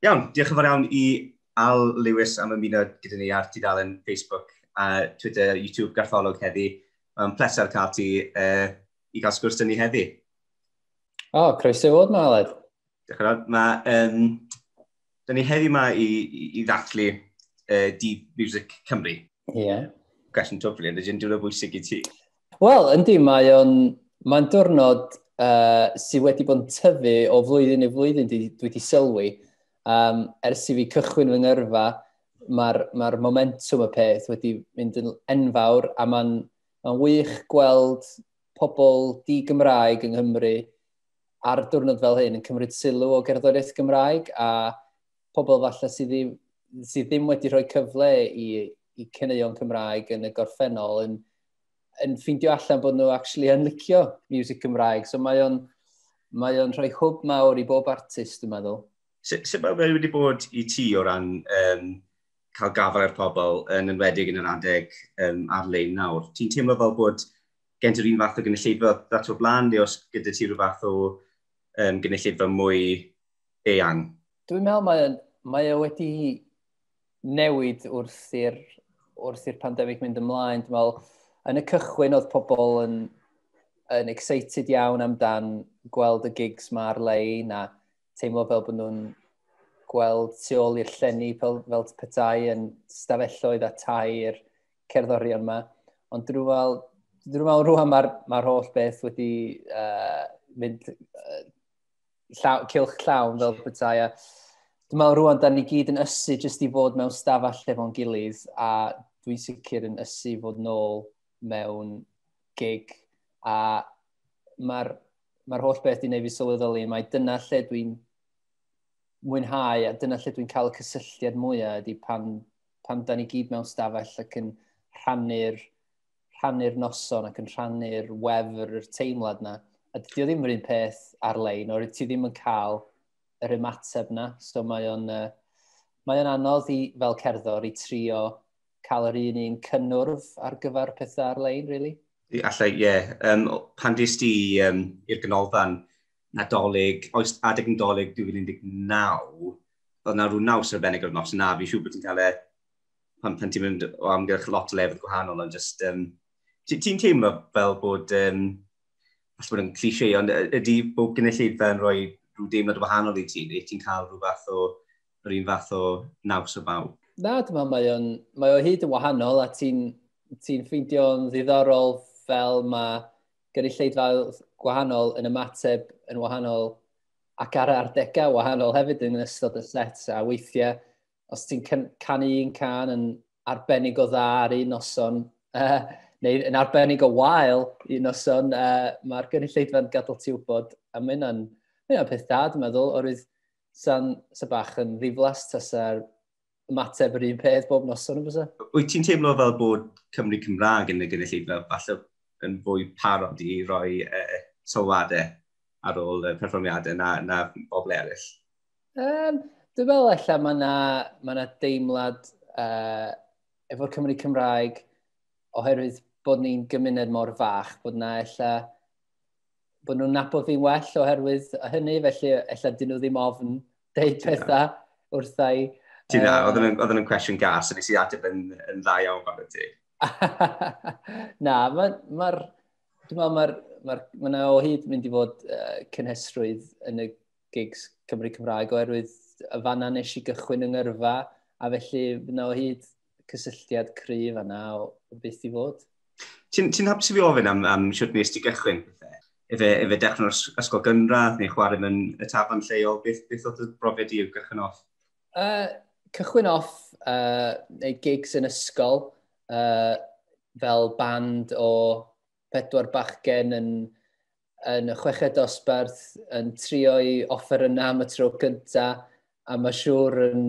Iawn, diolch yn fawr iawn i Al Lewis am ymuno gyda ni ar tudalen Facebook a Twitter, YouTube, gartholwg heddi. Mae'n pleser cael ti i gael sgwrs dyn ni heddi. Croeso i fod ma, Aled. Diolch yn fawr. Dyn ni heddi yma i ddathlu D-Music Cymru. Ie. Gwestiwn twfli, ydy'n diwrnod bwysig i ti? Wel, yndi, mae'n diwrnod sydd wedi bod yn tyfu o flwyddyn i flwyddyn dwi wedi sylwi. Ers i fi cychwyn fy ngyrfa, mae'r momentum y peth wedi mynd yn enfawr, a mae'n wych gweld pobl di-Gymraeg yng Nghymru ar diwrnod fel hyn yn cymryd sylw o gerddoriaeth Gymraeg, a pobl falle sydd ddim wedi rhoi cyfle i caneuon Cymraeg yn y gorffennol yn ffeindio allan bod nhw actually yn licio music Cymraeg. So mae o'n rhoi hwb mawr i bob artist, dwi'n meddwl. Sut mae wedi bod i ti o ran cael gafel ar pobl yn enwedig yn yr adeg ar-lein nawr? Ti'n teimlo fel bod gen ti'r un fath o gynulleidfa dat o'r blaen, neu os gyda ti rhyw fath o gynulleidfa mwy eang? Dwi'n meddwl mae o wedi newid wrth i'r pandemig mynd ymlaen. Dwi'n meddwl, yn y cychwyn oedd pobl yn excited iawn amdan gweld y gigs ma ar-lein, a teimlo fel bod nhw'n gweld tu ôl i'r llenni fel petai yn stafelloedd a tai i'r cerddorion yma. Ond drwy meddwl rwan mae'r holl beth wedi mynd cylch llawn fel petai. A dwi'n meddwl rwan da ni gyd yn ysu jyst i fod mewn stafell efo'n gilydd, a dwi'n sicr yn ysu fod nôl mewn gig. A mae'r holl beth i wneud fi sylweddoli, mae dyna lle dwi'n mwynhau a dyna lle dwi'n cael y cysylltiad mwyaf ydy pan da ni gyd mewn stafell ac yn rhannu'r noson ac yn rhannu'r wefr, yr teimlad na. A dydy o ddim yr un peth ar-lein, o'r ti ddim yn cael yr ymateb na. So mae o'n anodd fel cerddor i trio cael yr un cynnwrf ar gyfer pethau ar-lein, really. Allai, ie. Pan dis ti i'r ganolfan Nadolig, adeg Nadolig 2019, oedd na rhyw naws arbennig o'r nos yna, fi siŵr bod ti'n cael pan ti'n mynd o amgylch lot o lefydd gwahanol, ond just, ti'n teimlo fel bod, all bod yn cliché, ond ydy bod gynulleidfa yn rhoi rhyw deimlad wahanol i ti, neu ti'n cael yr un fath o naws o bawb? Na, dwi'n meddwl mae o hyd yn wahanol, a ti'n ffeindio'n ddiddorol fel mae gynulleidfa gwahanol yn ymateb yn wahanol ac ar ardegau wahanol hefyd yn ystod y set. A weithiau, os ti'n canu un can yn arbennig o dda ar un noson, neu yn arbennig o wael un noson, mae'r gynulleidfa'n gadael ti wybod. A mae hynna'n peth da, dwi'n meddwl, oherwydd sa'n bach yn ddiflas tasa'r ymateb yr un peth bob noson yn bysa. Wyt ti'n teimlo fel bod Cymru Cymraeg yn y gynulleidfa falle yn fwy parod i roi sylwadau ar ôl perfformiadau na bobl eraill? Dwi'n meddwl allan mae yna deimlad efo'r Cymru Cymraeg oherwydd bod ni'n gymuned mor fach, bod nhw'n nabod fi'n well oherwydd hynny, felly allan dyn nhw ddim ofn deud pethau wrthai. Oedd yn cwestiwn gas, a nes i ateb yn dda iawn fan y ti. Na, dwi'n meddwl mae o hyd mynd i fod cynhesrwydd yn y gigs Cymru Cymraeg oherwydd y fanna nes i gychwyn yng ngyrfa, a felly yna o hyd cysylltiad cryf yna o beth i fod. Ti'n hapus i fi ofyn am siwt nes ti gychwyn pethau? Efe dechrau'n ysgol gynradd neu chwarae mewn y tafarn lleol? Beth oedd y brofiad i gychwyn off? Cychwyn off neu gigs yn ysgol fel band o 4 bachgen yn y chweched dosbarth yn trio i offer yna am y tro cynta, a mae siŵr yn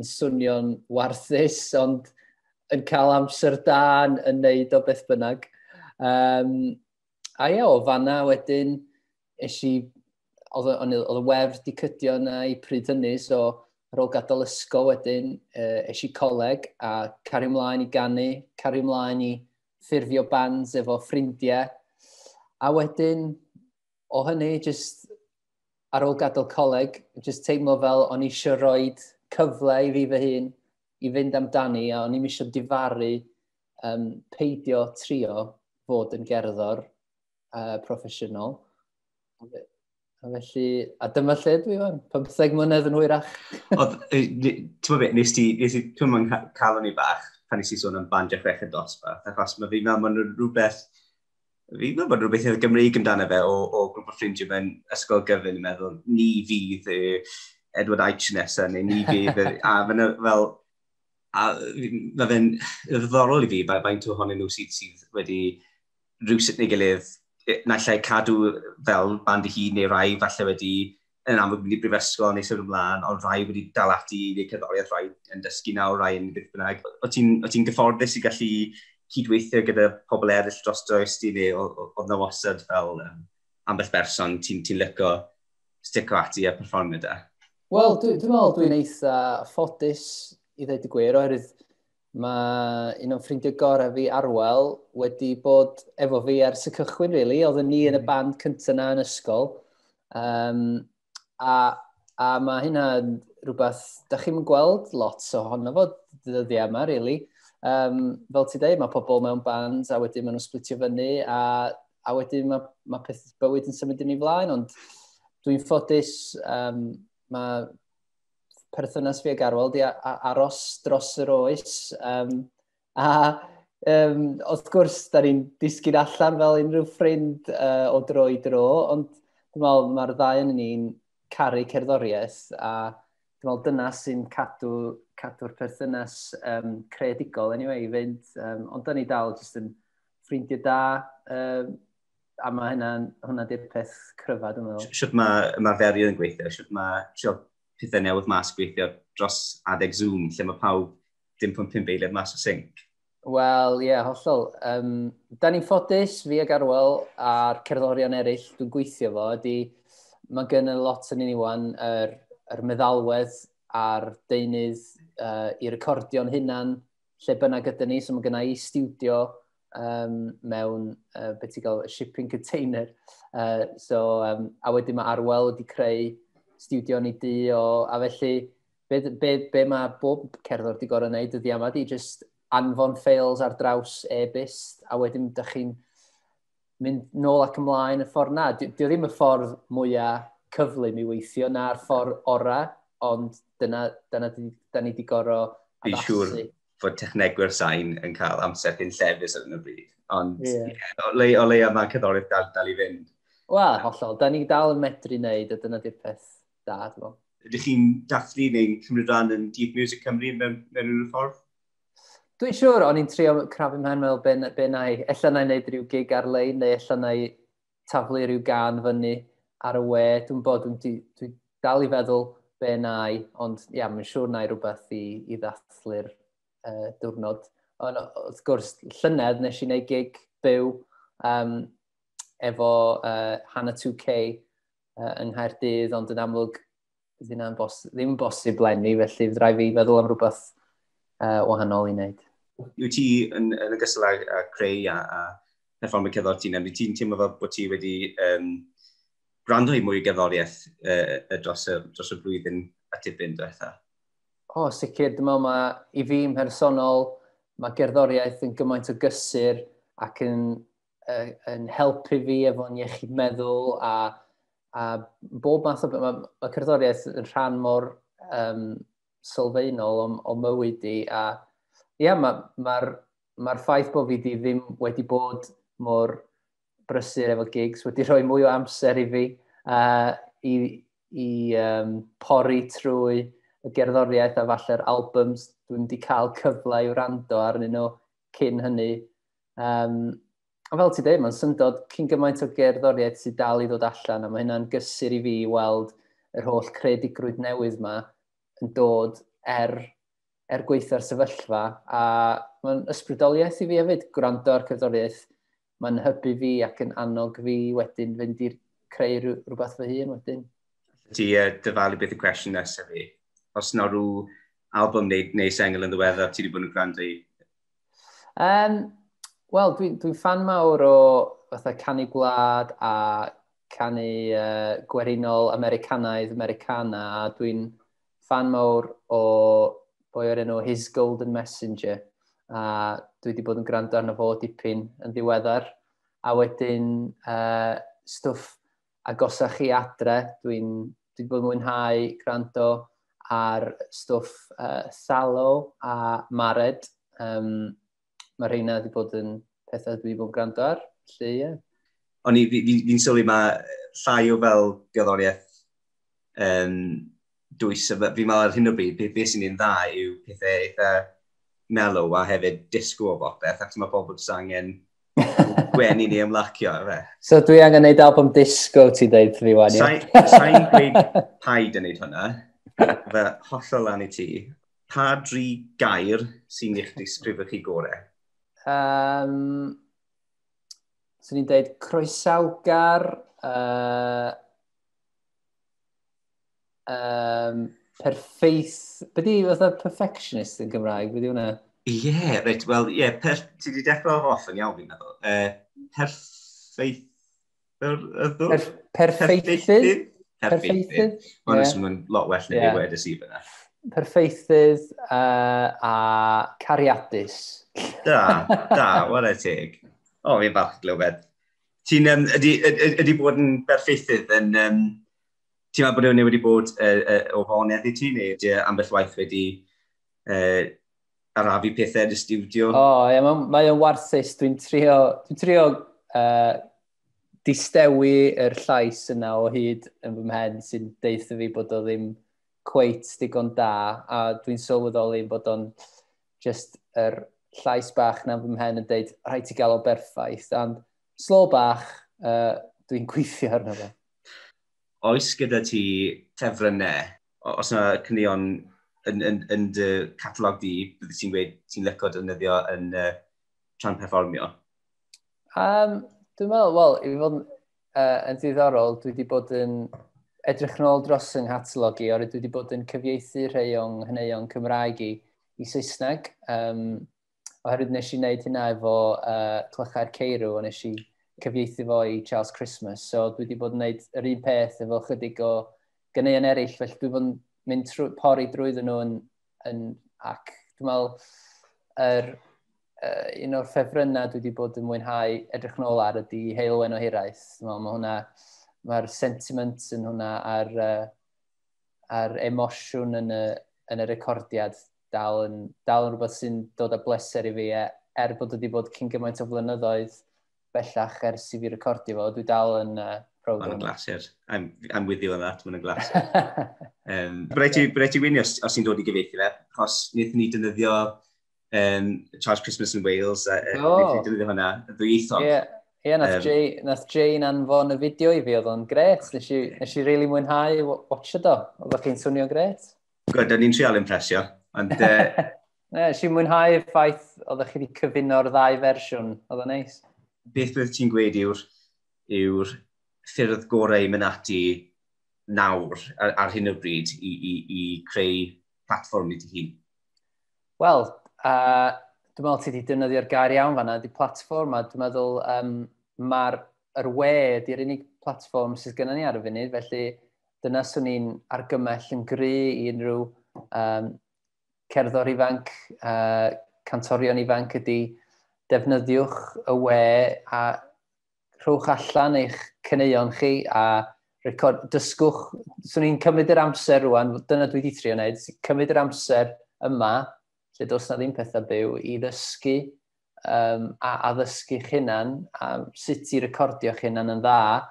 swnio'n warthus, ond yn cael amser da yn neud o beth bynnag. A ie, o fanna wedyn, oedd y wefr di cydio yna i pryd hynny, so ar ôl gadael ysgol wedyn, i coleg a cario ymlaen i ganu, cario ymlaen i ffurfio bands efo ffrindiau. A wedyn, o hynny, just ar ôl gadael coleg, jyst teimlo fel o'n i eisiau rhoi cyfle i fi fy hun i fynd amdani, a o'n i'n eisiau difaru peidio trio fod yn gerddor proffesiynol. A felly, a dyma lle dwi fan, 15 mlynedd yn hwyrach. Ti'n meddwl, nes ti'n meddwl cael o'n i bach pan nes i sôn am bandio chwech y dosbarth, achos mae fi'n meddwl mae'n rhywbeth, fi'n meddwl mae'n rhywbeth i'r Gymreig amdano fe o grŵp o ffrindiau mewn ysgol gyfyn, yn meddwl, ni fydd Edward Aitch nesaf, neu ni fydd, a fel, mae fe'n ddiddorol i fi, faint ohonyn nhw sydd wedi rhywsut neu gilydd, naill ai cadw fel band i hun neu rai falle wedi yn amlwg mynd i brifysgol neu sôn ymlaen, ond rai wedi dal ati i neu cerddoriaeth, rai yn dysgu nawr, rai yn beth bynnag. O ti'n gyfforddus i gallu cydweithio gyda pobl eraill dros does ti neu oedd na wastad fel ambell berson ti'n lyco stico ati a perfformio da? Wel, dwi'n meddwl dwi'n eitha ffodus i ddweud y gwir, oherwydd mae un o'n ffrindiau gorau fi Arwel wedi bod efo fi ers y cychwyn, really. Oedden ni yn y band cyntaf na yn ysgol. A mae hynna'n rhywbeth, da chi'n gweld lot ohono fo dyddiau yma, really. Fel ti dweud, mae pobl mewn bands, a wedyn maen nhw'n splitio fyny, a wedyn mae peth bywyd yn symud yn ei flaen, ond dwi'n ffodus, mae perthynas fi ag Arwel di aros dros yr oes, wrth gwrs, da ni'n disgyn allan fel unrhyw ffrind o dro i dro, ond dwi'n meddwl mae'r ddau yn ni'n caru cerddoriaeth, a dwi'n meddwl dyna sy'n cadw'r perthynas creadigol anyway, i fynd, ond da ni dal jyst yn ffrindiau da, a mae hwnna di'r peth cryfa, dwi'n meddwl. Siwt mae ferio yn gweithio, siwt mae pethau newydd mas gweithio dros adeg Zoom, lle mae pawb 0.5 eiliad mas o sync. Wel, ie, hollol. Da ni'n ffodus, fi ag Arwel, a'r cerddorion eraill dwi'n gweithio fo, ydy mae gen y lot yn un iwan yr meddalwedd a'r deunydd i recordio'n hunan lle bynnag ydyn ni, so mae gen i studio mewn beth ti'n gael, shipping container. A wedyn mae Arwel wedi creu studio ni di a felly be mae bob cerddor di gorau wneud ydy yma di just anfon ffeils ar draws e-byst a wedyn ydych chi'n mynd nôl ac ymlaen y ffordd na. Dio ddim y ffordd mwyaf cyflym i weithio na'r ffordd ora, ond dyna da ni di gorau addasu. Fi'n siŵr fod technegwyr sain yn cael amser yn llefus ar y bryd. Ond o leia mae cerddoriaeth dal i fynd. Wel, hollol. Da ni dal yn medru wneud a dyna di'r peth da. Ydych chi'n dathlu neu'n cymryd rhan yn Deep Music Cymru mewn unrhyw ffordd? Dwi'n siŵr, o'n i'n trio crafu mhen meddwl be na i. Ella na i wneud rhyw gig ar-lein, neu ella na i taflu rhyw gan fyny ar y we. Dwi'n dal i feddwl be na i, ond ia, mae'n siŵr na i rhywbeth i ddathlu'r diwrnod. Ond wrth gwrs, llynedd nes i wneud gig byw efo Hannah 2K yng Nghaerdydd, ond yn amlwg ddim yn bosib lenni, felly fydd rai fi feddwl am rhywbeth wahanol i wneud. Yw ti yn ogystal â creu a perfformio cerddor ti'n ti'n teimlo fel bod ti wedi gwrando i mwy o gerddoriaeth dros y blwyddyn a tipyn diwetha? O, sicr. Dwi'n meddwl i fi yn personol, mae gerddoriaeth yn gymaint o gysur ac yn helpu fi efo'n iechyd meddwl a bob math o... Mae cerddoriaeth yn rhan mor sylfaenol o mywyd i a ia, mae'r ffaith bod fi ddim wedi bod mor brysur efo gigs wedi rhoi mwy o amser i fi i pori trwy y gerddoriaeth a falle'r albums dwi'n wedi cael cyfle i wrando arnyn nhw cyn hynny. A fel ti dweud, mae'n syndod cyn gymaint o gerddoriaeth sydd dal i ddod allan a mae hynna'n gysur i fi i weld yr holl creadigrwydd newydd yma yn dod gweithio'r sefyllfa, a mae'n ysbrydoliaeth i fi hefyd, gwrando ar cerddoriaeth. Mae'n hybu fi ac yn annog fi wedyn fynd i'r creu rhywbeth fy hun wedyn. Ti dyfalu beth y cwestiwn nesaf fi. Os yna rhyw album neu sengl yn ddiweddar ti wedi bod yn gwrando i? Wel, dwi'n fan mawr o fatha Canu Gwlad a canu gwerinol Americanaidd, Americana, a dwi'n fan mawr o boi o'r enw His Golden Messenger, a dwi wedi bod yn gwrando arno fo dipyn yn ddiweddar, a wedyn stwff agosach i adre, dwi'n bod yn mwynhau gwrando ar stwff Thalo a Mared. Mae rheina wedi bod yn pethau dwi wedi bod yn gwrando ar, felly ie. Ond fi'n sylwi mae llai o fel gerddoriaeth dwys. Fi'n meddwl ar hyn o bryd, beth sy'n un dda yw pethau eitha mellow a hefyd disgo o bopeth, ac mae pobl jyst angen gwenu ni ymlacio. So dwi angen neud album disco ti dweud fi wan, ie? Sa'n gweud paid yn neud hwnna, fe hollol lan i ti. Pa 3 gair sy'n eich disgrifio chi gorau? So ni'n dweud croesawgar, beth i fatha perfectionist yn Gymraeg, beth i hwnna? Ie, reit, wel, ie, ti wedi dechrau off yn iawn fi'n meddwl. Perfeithydd? Perfeithydd. Mae'n ysgrifennu'n lot well na fi wedi sy'n fyna. Perfeithydd a cariadus. Da, wala teg. O, fi'n falch glywed. Ti'n ydi bod yn berffeithydd yn... Ti'n meddwl bod hwnna wedi bod o foniaeth i ti, neu ambell waith wedi arafu pethau yn y studio? O, ie, mae o'n warthus. Dwi'n trio distewi yr llais yna o hyd yn fy mhen sy'n deitha fi bod o ddim cweit digon da, a dwi'n sylweddoli bod o'n just yr llais bach na fy mhen yn deud rhaid ti gael o berffaith, ond slo bach dwi'n gweithio arno fe. Oes gyda ti ffefrynnau, os yna cynnion yn dy catalog di, bydde ti'n gweud ti'n licio defnyddio yn tra'n perfformio? Dwi'n meddwl, wel, i fod yn ddiddorol, dwi wedi bod yn edrych yn ôl dros yng nghatalog i, oherwydd dwi wedi bod yn cyfieithu hyneuon Cymraeg i Saesneg. Oherwydd nes i wneud hynna efo Clychau'r Ceirw, a nes i cyfieithu fo i Charles Christmas. So dwi wedi bod yn gwneud yr un peth efo chydig o ganeuon eraill, felly dwi wedi bod yn mynd pori drwyddyn nhw ac dwi'n meddwl un o'r ffefrynnau dwi wedi bod yn mwynhau edrych yn ôl ar ydy Heulwen o Hiraeth. Mae'r sentiment yn hwnna a'r emosiwn yn y recordiad dal yn rhywbeth sy'n dod â bleser i fi, bod wedi bod cyn gymaint o flynyddoedd bellach ers i fi recordio fo, dwi dal yn proud o'n glasur. I'm with you on that, mae'n glasur. Byddai ti wynio os ti'n dod i gyfeithi fe, achos wnaethon ni defnyddio Charles Christmas in Wales, wnaethon ni defnyddio hwnna, ddwyieithog. Ie, nath Jane anfon y fideo i fi, oedd o'n gret. Nes i really mwynhau watcha do. Oedd chi'n swnio'n gret. Good, o'n i'n trial impresio. Nes i mwynhau y ffaith oedd chi wedi cyfuno'r 2 fersiwn. Oedd o'n neis. Beth bydd ti'n gweud yw'r ffyrdd gorau i mynd ati nawr ar hyn o bryd i creu platform i ti hun? Wel, dwi'n meddwl ti wedi defnyddio'r gair iawn fanna, di platform a dwi'n meddwl mae'r we ydy'r unig platform sydd gennym ni ar y funud, felly dyna swn i'n argymell yn gry i unrhyw cerddor ifanc, cantorion ifanc ydy defnyddiwch y we a rhowch allan eich caneuon chi a dysgwch. Swn i'n cymryd yr amser rwan, dyna dwi wedi trio wneud, cymryd yr amser yma, lle does na ddim pethau byw, i ddysgu a addysgu'ch hunan, a sut i recordio'ch hunan yn dda,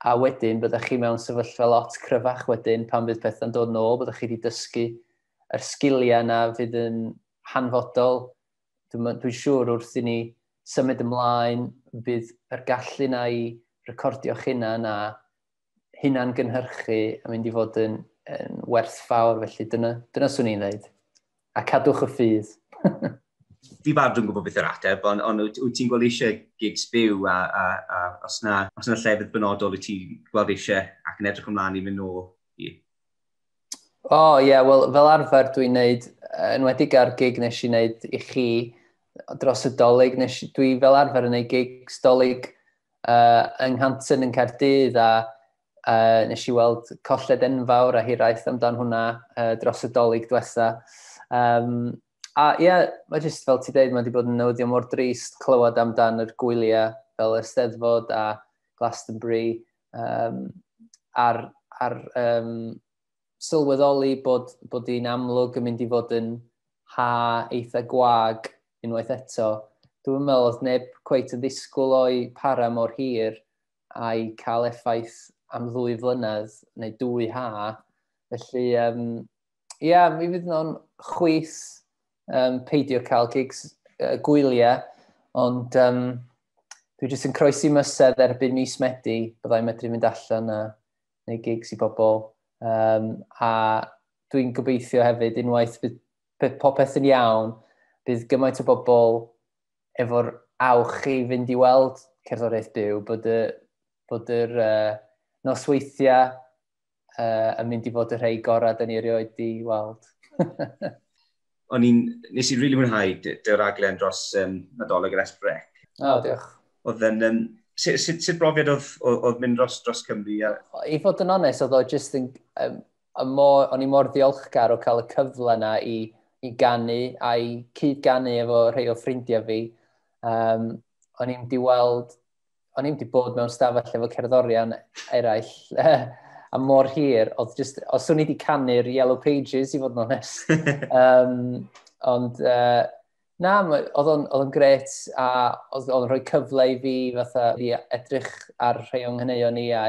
a wedyn byddwch chi mewn sefyllfa lot cryfach wedyn pan fydd pethau'n dod nôl, byddwch chi wedi dysgu yr sgiliau yna fydd yn hanfodol. Dwi'n siŵr wrth i ni symud ymlaen, bydd yr gallu yna i recordio'ch hunan a hunan gynhyrchu a mynd i fod yn werthfawr, felly dyna swn i'n dweud. A cadwch y ffydd. Fi bad yn gwybod beth yw'r ateb, ond wyt ti'n gweld eisiau gigs byw a os yna llefydd benodol wyt ti'n gweld eisiau ac yn edrych ymlaen i mynd nôl i? Wel, fel arfer dwi'n gwneud, enwedig ar gig nes i wneud i chi dros y dolyg, dwi fel arfer yn gwneud gigs dolyg yng Nghanton yn Caerdydd a nes i weld colled enfawr a hiraeth amdan hwnna dros y dolyg diwetha. A ie, mae jyst fel ti dweud, mae wedi bod yn newyddion mor drist clywed amdan yr gwyliau fel y Steddfod a Glastonbury ar sylweddoli bod hi'n amlwg yn mynd i fod yn ha eitha gwag unwaith eto. Dwi'n meddwl oedd neb cweit yn ddisgwyl o'i para mor hir a'i cael effaith am 2 flynedd neu 2 ha. Felly, ie, mi fydd nhw'n chwith peidio cael gigs gwyliau, ond dwi jyst yn croesi mysedd erbyn mis Medi, byddai'n medru mynd allan a neu gigs i bobl. A dwi'n gobeithio hefyd, unwaith bydd popeth yn iawn, bydd gymaint o bobl efo'r awch i fynd i weld cerddoriaeth byw, bod yr nosweithiau yn mynd i fod y rhai gorau dyn ni erioed i weld. Nes i'n rili mwynhau dy raglen dros Nadolig yr Esbrec. O, diolch. Oedd yn... Sut brofiad oedd mynd dros Cymru? I fod yn onest, oedd o jyst yn... O'n i mor ddiolchgar o cael y cyfle yna i ganu a'i cyd-ganu efo rhai o ffrindiau fi. O'n i'n di bod mewn stafell efo cerddorion eraill a mor hir. Os o'n i wedi canu'r Yellow Pages, i fod yn onest. Ond... Na, oedd o'n gret a oedd o'n rhoi cyfle i fi fatha i edrych ar rhai o'n hynny'n ni a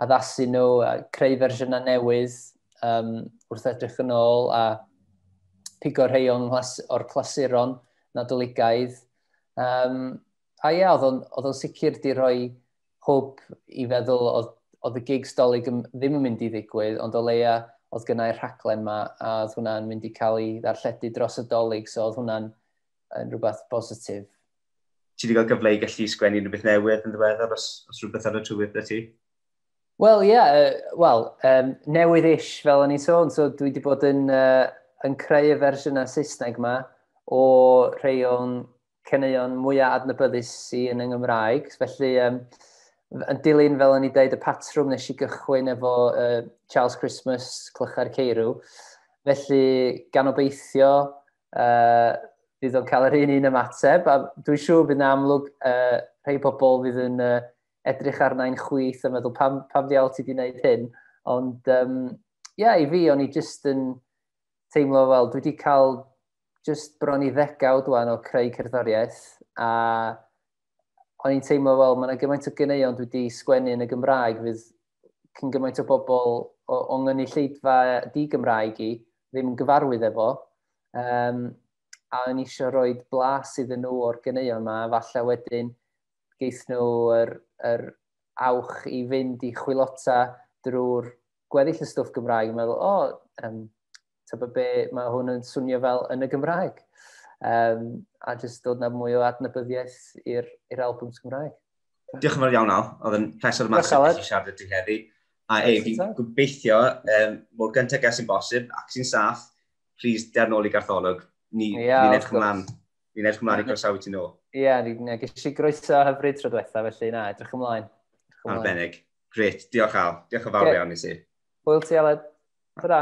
addasu nhw a creu fersiynau newydd wrth edrych yn ôl a pigo rhai o'r clasuron Nadoligaidd. A ie, oedd o'n sicr di rhoi hwb i feddwl oedd y gigs dolyg ddim yn mynd i ddigwydd, ond o leia oedd gynnau'r rhaglen yma a oedd hwnna'n mynd i cael ei ddarlledu dros y dolyg, so oedd hwnna'n rhywbeth positif. Ti wedi cael gyfle i gallu sgwennu rhywbeth newydd yn ddiweddar os rhywbeth ar y trywydd da ti? Wel, ie. Newydd-ish fel o'n i'n sôn. So dwi wedi bod yn creu y fersiynau Saesneg yma o rhai o'n caneuon mwyaf adnabyddus i yn Nghymraeg. Felly, yn dilyn fel o'n i dweud y patrwm nes i gychwyn efo Charles Christmas, Clycha'r Ceirw. Felly, gan obeithio, bydd o'n cael yr un ymateb. A dwi'n siŵr bydd yn amlwg rhai pobl fydd yn edrych arna'n chwith a meddwl pam diawl ti wedi gwneud hyn. Ond, i fi, o'n i jyst yn teimlo fel, dwi wedi cael jyst bron i 10 dwan o creu cerddoriaeth. A o'n i'n teimlo, mae yna gymaint o gyneuon dwi wedi sgwennu yn y Gymraeg, fydd cyn gymaint o bobl o ngynulleidfa di-Gymraeg i ddim yn gyfarwydd efo. A o'n eisiau rhoi blas iddyn nhw o'r gyneuon yma, falle wedyn geith nhw yr awch i fynd i chwilota drwy'r gweddill y stwff Gymraeg, yn meddwl, mae hwn yn swnio fel yn y Gymraeg. A jyst dod na mwy o adnabyddiaeth i'r albwms Gymraeg. Diolch yn fawr iawn, Al. Oedd yn plesor masif i siarad ydych heddi. A fi'n gobeithio, mor gyntaf ges sy'n bosib, ac sy'n saff, plis dernôl i Gartholwg. Ni'n edrych ymlaen i groesawu ti nôl. Ie, ni'n ges i groeso hyfryd tro diwetha, felly edrych ymlaen. Arbennig. Gret, diolch Al. Diolch yn fawr iawn i si. Hwyl ti, Aled. Ta-da.